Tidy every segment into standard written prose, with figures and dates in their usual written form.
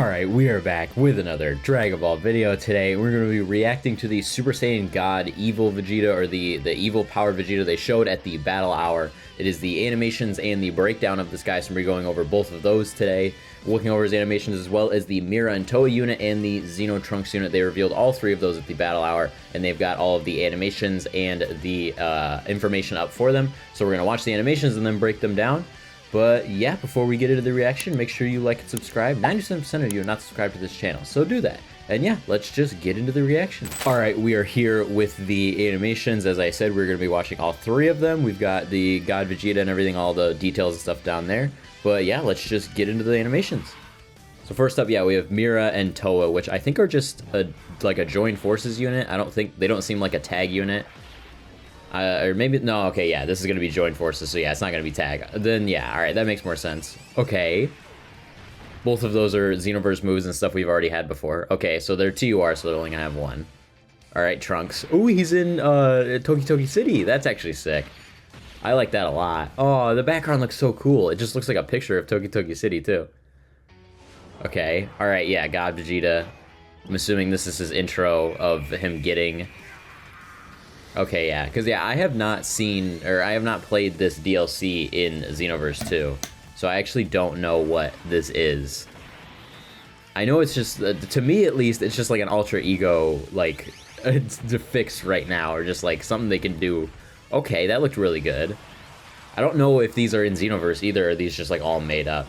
Alright, we are back with another Dragon Ball video. Today we're going to be reacting to the Super Saiyan God Evil Vegeta, or the Evil Power Vegeta they showed at the Battle Hour. It is the animations and the breakdown of this guy, so we're going over both of those today. Looking over his animations as well as the Mira and Toa unit and the Xeno Trunks unit. They revealed all three of those at the Battle Hour, and they've got all of the animations and the information up for them. So we're going to watch the animations and then break them down. But yeah, before we get into the reaction, make sure you like and subscribe. 97% of you are not subscribed to this channel, so do that. And yeah, let's just get into the reaction. Alright, we are here with the animations. As I said, we're going to be watching all three of them. We've got the God Vegeta and everything, all the details and stuff down there. But yeah, let's just get into the animations. So first up, yeah, we have Mira and Toa, which I think are just like a joined forces unit. They don't seem like a tag unit. Or maybe, no, okay, yeah, this is going to be joined forces, so yeah, it's not going to be tag. Then, yeah, alright, that makes more sense. Okay. Both of those are Xenoverse moves and stuff we've already had before. Okay, so they're TUR, so they're only going to have one. Alright, Trunks. Ooh, he's in Toki Toki City. That's actually sick. I like that a lot. Oh, the background looks so cool. It just looks like a picture of Toki Toki City, too. Okay, alright, yeah, God Vegeta. I'm assuming this is his intro of him getting... Okay, yeah, because yeah, I have not seen, or I have not played this DLC in Xenoverse 2, so I actually don't know what this is. I know it's just, to me at least, it's just like an alter ego, like, to fix right now, or just like something they can do. Okay, that looked really good. I don't know if these are in Xenoverse either, or are these just like all made up.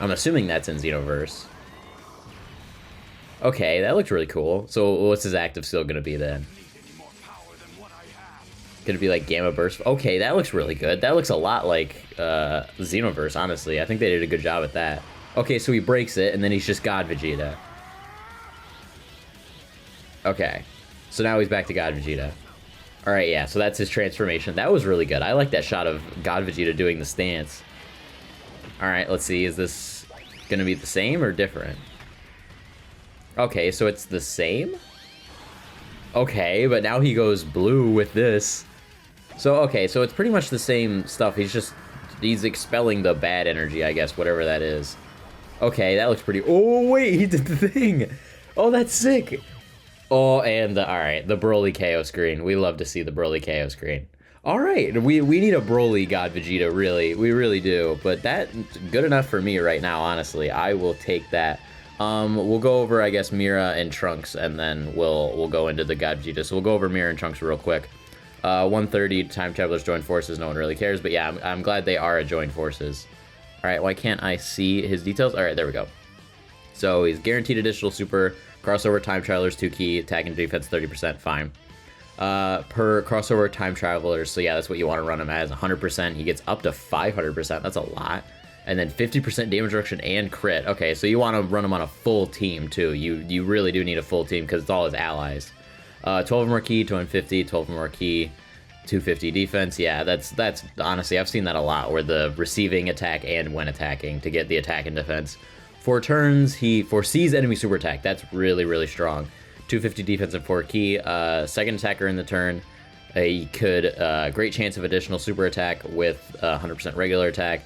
I'm assuming that's in Xenoverse. Okay, that looked really cool. So what's his active skill gonna be then? Gonna be like Gamma Burst. Okay, that looks really good. That looks a lot like Xenoverse, honestly. I think they did a good job at that. Okay, so he breaks it, and then he's just God Vegeta. Okay, so now he's back to God Vegeta. Alright, yeah, so that's his transformation. That was really good. I like that shot of God Vegeta doing the stance. Alright, let's see. Is this gonna be the same or different? Okay, so it's the same? Okay, but now he goes blue with this. So, okay, so it's pretty much the same stuff. He's expelling the bad energy, I guess, whatever that is. Okay, that looks pretty... Oh, wait, he did the thing! Oh, that's sick! Oh, and, alright, the Broly KO screen. We love to see the Broly KO screen. Alright, we need a Broly God Vegeta, really. We really do. But that's good enough for me right now, honestly. I will take that. We'll go over, I guess, Mira and Trunks, and then we'll go into the God Vegeta. So we'll go over Mira and Trunks real quick. 130 Time Travelers joined forces. No one really cares, but yeah, I'm glad they are a joined forces. All right, why can't I see his details? All right, there we go. So he's guaranteed additional super crossover Time Travelers 2 key, attack and defense 30%. Fine. Per crossover Time Travelers. So yeah, that's what you want to run him as. 100%. He gets up to 500%. That's a lot. And then 50% damage reduction and crit. Okay, so you want to run him on a full team, too. You really do need a full team, because it's all his allies. 12 more key, 250, 12 more key, 250 defense. Yeah, that's honestly, I've seen that a lot, where the receiving attack and when attacking to get the attack and defense. 4 turns, he foresees enemy super attack. That's really, really strong. 250 defense and 4 key. Second attacker in the turn. He could, great chance of additional super attack with 100% regular attack.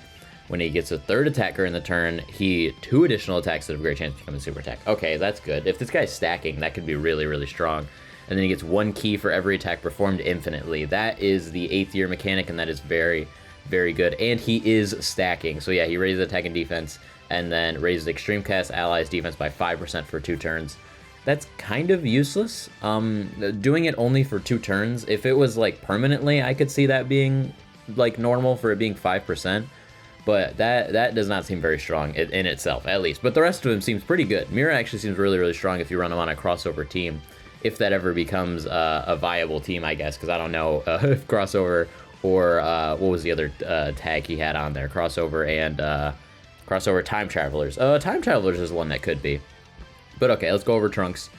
When he gets a third attacker in the turn, 2 additional attacks that have a great chance of becoming super attack. Okay, that's good. If this guy's stacking, that could be really, really strong. And then he gets 1 key for every attack performed infinitely. That is the 8th year mechanic, and that is very, very good. And he is stacking. So yeah, he raises attack and defense, and then raises extreme cast allies defense by 5% for 2 turns. That's kind of useless. Doing it only for 2 turns, if it was like permanently, I could see that being like normal for it being 5%. But that does not seem very strong in itself, at least. But the rest of him seems pretty good. Mira actually seems really, really strong if you run him on a crossover team. If that ever becomes a viable team, I guess. Because I don't know if crossover or what was the other tag he had on there? Crossover and crossover Time Travelers. Time Travelers is one that could be. But okay, let's go over Trunks.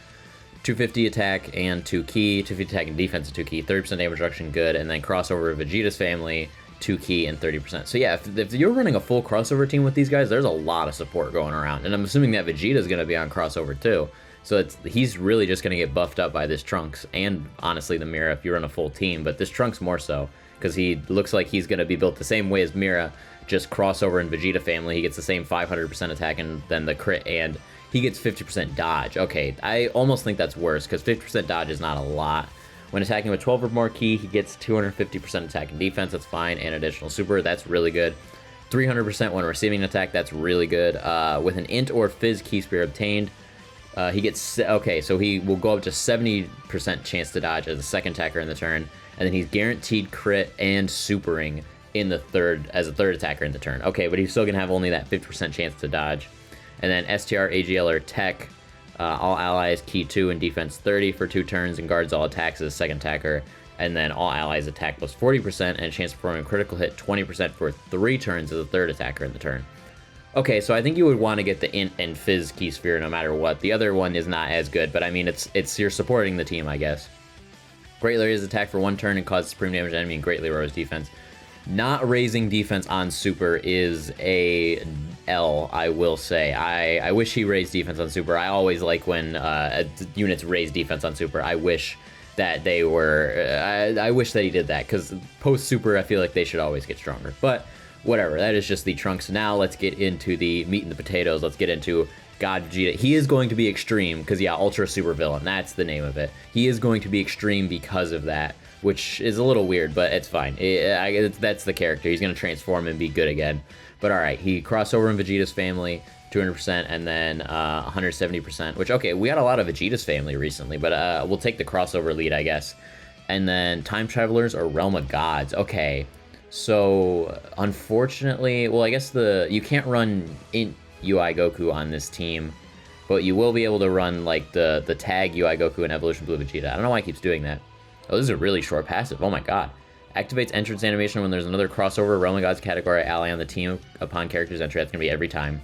250 attack and 2 key. 250 attack and defense and 2 key. 30% damage reduction, good. And then crossover Vegeta's family. 2 key and 30%. So yeah, if you're running a full crossover team with these guys, there's a lot of support going around. And I'm assuming that Vegeta's going to be on crossover too. So he's really just going to get buffed up by this Trunks, and honestly the Mira if you run a full team, but this Trunks more so, because he looks like he's going to be built the same way as Mira, just crossover in Vegeta family. He gets the same 500% attack and then the crit, and he gets 50% dodge. Okay, I almost think that's worse, because 50% dodge is not a lot. When attacking with 12 or more ki, he gets 250% attack and defense, that's fine, and additional super, that's really good. 300% when receiving an attack, that's really good. With an int or fizz ki spear obtained, he gets, okay, so he will go up to 70% chance to dodge as a second attacker in the turn, and then he's guaranteed crit and supering in the third, as a third attacker in the turn. Okay, but he's still gonna have only that 50% chance to dodge. And then STR, AGL, or Tech, all allies ki 2 and defense 30 for 2 turns, and guards all attacks as a second attacker. And then all allies attack plus 40% and a chance of performing a critical hit 20% for 3 turns as a third attacker in the turn. Okay, so I think you would want to get the int and fizz ki sphere no matter what. The other one is not as good, but I mean, it's you're supporting the team, I guess. Greatly raises attack for 1 turn and causes supreme damage to enemy, and greatly lowers defense. Not raising defense on super is a L, I will say. I wish he raised defense on super. I always like when units raise defense on super. I wish that they were, I wish that he did that, because post super I feel like they should always get stronger. But whatever, that is just the trunks. Now let's get into the meat and the potatoes. Let's get into God Vegeta. He is going to be extreme, because yeah, Ultra Super Villain, that's the name of it. He is going to be extreme because of that, which is a little weird, but it's fine. That's the character. He's going to transform and be good again. But alright, he crossover in Vegeta's family, 200%, and then 170%, which, okay, we had a lot of Vegeta's family recently, but we'll take the crossover lead, I guess. And then Time Travelers or Realm of Gods. Okay, so unfortunately, well, I guess you can't run in UI Goku on this team, but you will be able to run, like, the tag UI Goku and Evolution Blue Vegeta. I don't know why it keeps doing that. Oh, this is a really short passive. Oh my god. Activates entrance animation when there's another crossover Realm of Gods category ally on the team upon character's entry. That's going to be every time.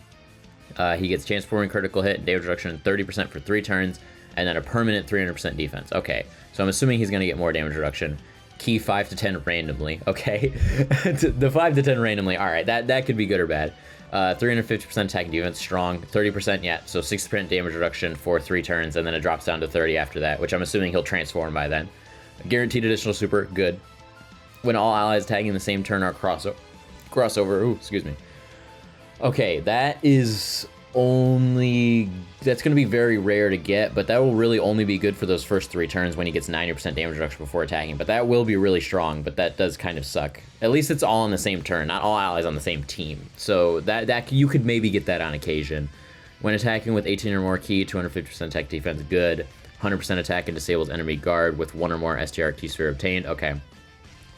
He gets chance for critical hit, damage reduction 30% for 3 turns, and then a permanent 300% defense. Okay, so I'm assuming he's going to get more damage reduction. Key 5 to 10 randomly. Okay, the 5 to 10 randomly. All right, that could be good or bad. 350% attack and defense, strong. 30%, yeah, so 60% damage reduction for 3 turns, and then it drops down to 30 after that, which I'm assuming he'll transform by then. Guaranteed additional super, good. When all allies tagging the same turn are crossover, ooh, excuse me. Okay, that is only, that's going to be very rare to get, but that will really only be good for those first 3 turns when he gets 90% damage reduction before attacking, but that will be really strong, but that does kind of suck. At least it's all on the same turn, not all allies on the same team, so that you could maybe get that on occasion. When attacking with 18 or more ki, 250% attack defense, good. 100% attack and disables enemy guard with 1 or more STR ki sphere obtained, okay.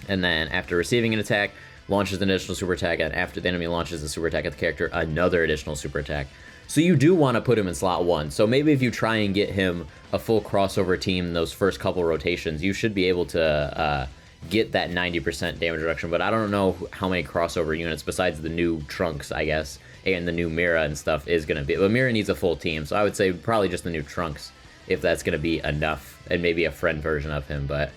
And then after receiving an attack, launches an additional super attack, and after the enemy launches a super attack at the character, another additional super attack. So you do want to put him in slot 1. So maybe if you try and get him a full crossover team in those first couple rotations, you should be able to get that 90% damage reduction. But I don't know how many crossover units besides the new Trunks, I guess, and the new Mira and stuff is going to be. But Mira needs a full team, so I would say probably just the new Trunks, if that's going to be enough, and maybe a friend version of him. But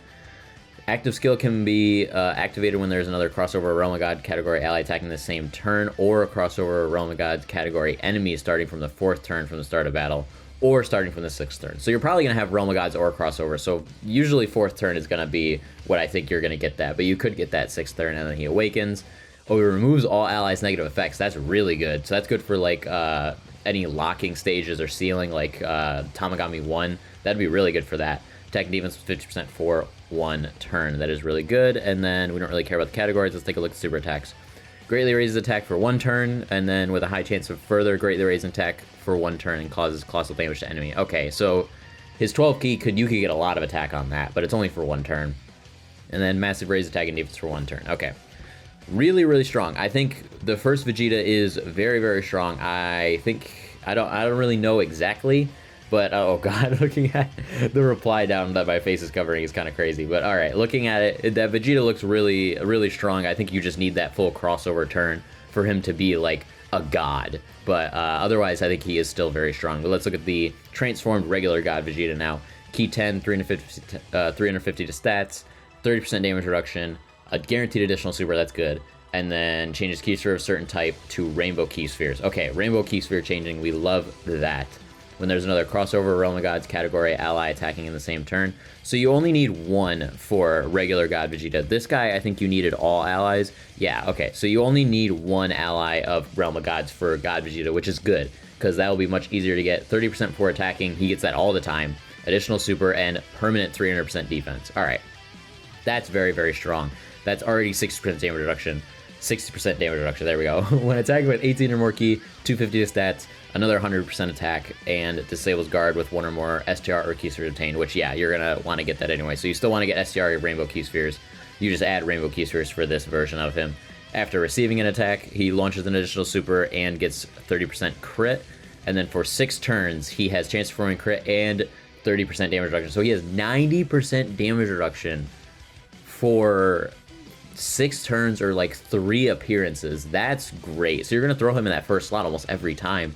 active skill can be activated when there's another crossover Realm of God category ally attacking the same turn, or a crossover Realm of God category enemy starting from the 4th turn from the start of battle, or starting from the 6th turn. So you're probably going to have Realm of Gods or crossover, so usually 4th turn is going to be what I think you're going to get that, but you could get that 6th turn, and then he awakens. Oh, he removes all allies' negative effects. That's really good. So that's good for, like, any locking stages or sealing, like Tamagami 1. That'd be really good for that. Attack and defense with 50% for 1 turn. That is really good. And then we don't really care about the categories. Let's take a look at super attacks. Greatly raises attack for 1 turn, and then with a high chance of further greatly raising attack for 1 turn and causes colossal damage to enemy. Okay, so his 12 key, you could get a lot of attack on that, but it's only for 1 turn. And then massive raise attack and defense for 1 turn. Okay. Really, really strong. I think the first Vegeta is very, very strong. I think, I don't really know exactly, but oh god, looking at the reply down that my face is covering is kind of crazy. But all right, looking at it, that Vegeta looks really, really strong. I think you just need that full crossover turn for him to be like a god. But otherwise, I think he is still very strong. But let's look at the transformed regular God Vegeta now. Key 10, 350 to stats, 30% damage reduction, a guaranteed additional super, that's good. And then changes key sphere of certain type to rainbow key spheres. Okay, rainbow key sphere changing, we love that. When there's another crossover Realm of Gods category ally attacking in the same turn. So you only need 1 for regular God Vegeta. This guy, I think you needed all allies. Yeah, okay, so you only need 1 ally of Realm of Gods for God Vegeta, which is good. because that will be much easier to get. 30% before attacking, he gets that all the time. Additional super and permanent 300% defense. All right, that's very, very strong. That's already 60% damage reduction. 60% damage reduction, there we go. When attacking with 18 or more ki, 250 to stats, another 100% attack, and disables guard with 1 or more STR or ki spheres obtained, which, yeah, you're going to want to get that anyway. So you still want to get STR or rainbow ki spheres. You just add rainbow ki spheres for this version of him. After receiving an attack, he launches an additional super and gets 30% crit. And then for 6 turns, he has chance to perform crit and 30% damage reduction. So he has 90% damage reduction for 6 turns or like 3 appearances. That's great. So you're going to throw him in that first slot almost every time.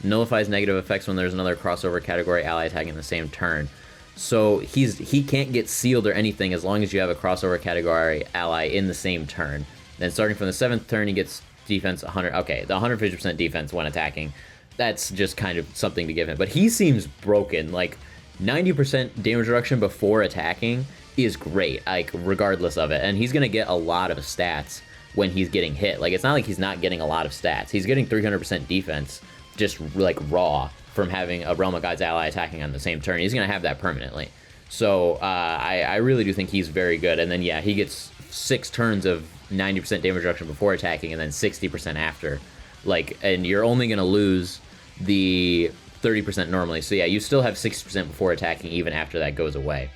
Nullifies negative effects when there's another crossover category ally attacking the same turn. So he can't get sealed or anything as long as you have a crossover category ally in the same turn. Then starting from the 7th turn, he gets defense 100. Okay, the 150% defense when attacking. That's just kind of something to give him. But he seems broken. Like 90% damage reduction before attacking is great, like regardless of it, and he's gonna get a lot of stats when he's getting hit. Like, it's not like he's not getting a lot of stats. He's getting 300% defense just like raw from having a Realm of God's ally attacking on the same turn. He's gonna have that permanently. So I really do think he's very good. And then yeah, he gets 6 turns of 90% damage reduction before attacking, and then 60% after. Like, and you're only gonna lose the 30% normally. So yeah, you still have 60% before attacking even after that goes away.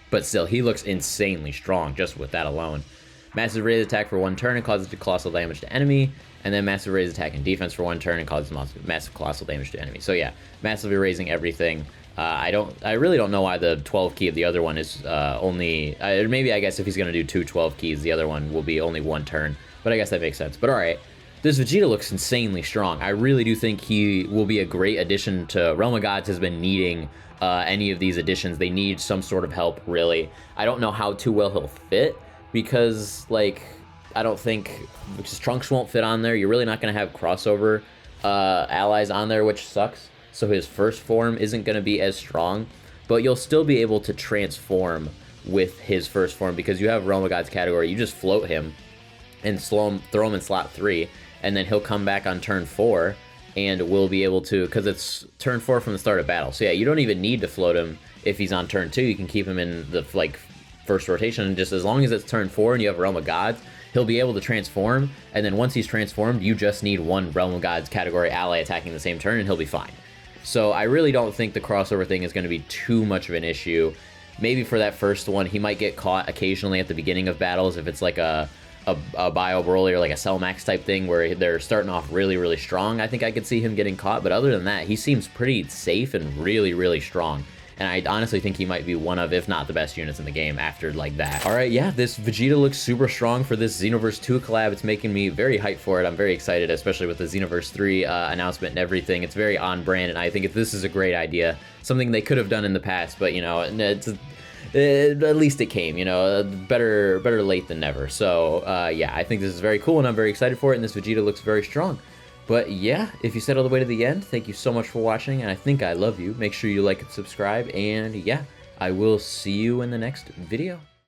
But still, he looks insanely strong just with that alone. Massive raise attack for 1 turn and causes colossal damage to enemy, and then massive raise attack and defense for 1 turn and causes massive colossal damage to enemy. So yeah, massively raising everything. I really don't know why the 12 key of the other one is only, maybe I guess if he's gonna do 2 12 keys, the other one will be only 1 turn. But I guess that makes sense. But all right, this Vegeta looks insanely strong. I really do think he will be a great addition to Realm of Gods. Has been needing any of these additions. They need some sort of help, really. I don't know how too well he'll fit, because like I don't think, because Trunks won't fit on there. You're really not going to have crossover allies on there, which sucks. So his first form isn't going to be as strong, but you'll still be able to transform with his first form because you have Realm of Gods category. You just float him and throw him in slot 3, and then he'll come back on turn 4, and we'll be able to, because it's turn 4 from the start of battle. So yeah, you don't even need to float him if he's on turn 2. You can keep him in the like first rotation, and just as long as it's turn 4 and you have Realm of Gods, he'll be able to transform, and then once he's transformed, you just need 1 Realm of Gods category ally attacking the same turn, and he'll be fine. So I really don't think the crossover thing is going to be too much of an issue. Maybe for that first one, he might get caught occasionally at the beginning of battles if it's like a Bio Broly or like a Cell Max type thing where they're starting off really, really strong. I think I could see him getting caught, but other than that, he seems pretty safe and really, really strong. And I honestly think he might be one of, if not the best units in the game after like that. All right, yeah, this Vegeta looks super strong for this Xenoverse 2 collab. It's making me very hyped for it. I'm very excited, especially with the Xenoverse 3 announcement and everything. It's very on brand, and I think this is a great idea. Something they could have done in the past, but you know, at least it came, you know, better late than never. So yeah, I think this is very cool, and I'm very excited for it, and this Vegeta looks very strong. But yeah, if you stayed all the way to the end, thank you so much for watching, and I think I love you. Make sure you like and subscribe, and yeah, I will see you in the next video.